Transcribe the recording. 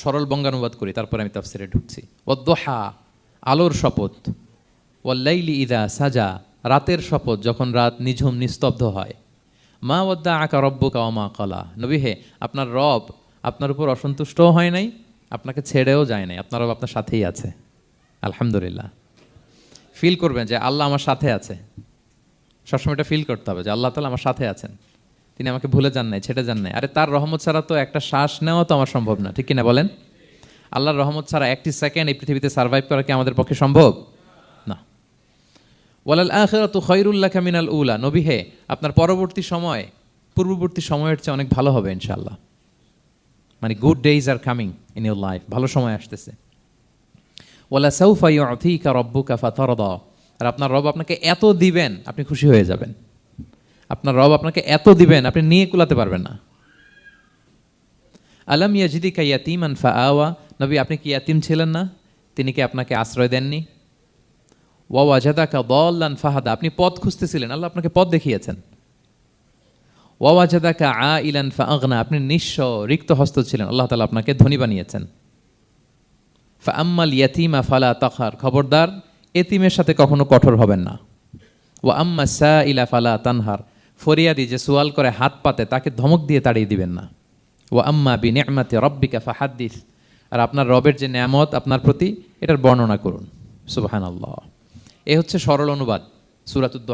সরল বঙ্গানুবাদ করি, তারপরে আমি তাফসিরে ঢুকছি। ওয়াদ্দোহা, আলোর শপথ। ওয়াল্লাইলি ইদা সাজা, রাতের শপথ যখন রাত নিঝুম নিস্তব্ধ হয়। মা ওয়াদ্দা আকা রব্বুকা ওয়া মা ক্বালা, নবী হে, আপনার রব আপনার উপর অসন্তুষ্টও হয় নাই, আপনাকে ছেড়েও যায় নাই, আপনার রব আপনার সাথেই আছে। আলহামদুলিল্লাহ। ফিল করবেন যে আল্লাহ আমার সাথে আছে। সবসময় এটা ফিল করতে হবে যে আল্লাহ তাআলা আমার সাথে আছেন, তিনি আমাকে ভুলে যান নাই, ছেড়ে যান নাই। আরে তার রহমত ছাড়া তো একটা শ্বাস নেওয়া তো আমার সম্ভব না, ঠিক কিনা বলেন? আল্লাহর রহমত ছাড়া একটি সেকেন্ড এই পৃথিবীতে সার্ভাইভ করা কি আমাদের পক্ষে সম্ভব না। ওয়ালাল আখিরাতু খায়রুল লাকা মিনাল উলা, নবী হে, আপনার পরবর্তী সময় পূর্ববর্তী সময়ের চেয়ে অনেক ভালো হবে ইনশাআল্লাহ। মানে good days are coming in your life, ভালো সময় আসতেছে। ওয়ালা সাউফা ইউতিকা রাব্বুকা ফাতারদা, আর আপনার রব আপনাকে এত দিবেন আপনি খুশি হয়ে যাবেন। আপনার রব আপনাকে এত দিবেন আপনি নিয়ে কুলাতে পারবেন না। আলাম ইয়াজিদিকা ইয়াতীমান ফাআওয়া, নবী আপনি কি ইয়াতীম ছিলেন না, তিনি কি আপনাকে আশ্রয় দেননি? ওয়া ওয়াজাদাকা দাল্লান ফাহাদা, আপনি পথ খুঁজতেছিলেন, আল্লাহ আপনাকে পথ দেখিয়েছেন। ওয়া ওয়াজাদাকা আইলান ফাআগনা, আপনি নিঃস্ব রিক্ত হস্ত ছিলেন, আল্লাহ তাআলা আপনাকে ধনী বানিয়েছেন। ফাআম্মাল ইয়াতীমা ফালা তাকহার, খবরদার এতিমের সাথে কখনো কঠোর হবেন না। ওয়া আম্মা সাইলা ফালা তানহার, ফরিয়াদি যে সুয়াল করে হাত পাতে তাকে ধমক দিয়ে তাড়িয়ে দিবেন না। ওয়া আম্মা বিনিআমাতি রাব্বিকা ফাহাদ্দিস, আর আপনার রবের যে নেয়ামত আপনার প্রতি এটার বর্ণনা করুন। সুবহানাল্লাহ। এ হচ্ছে সরল অনুবাদ সূরাতুদ দোহা।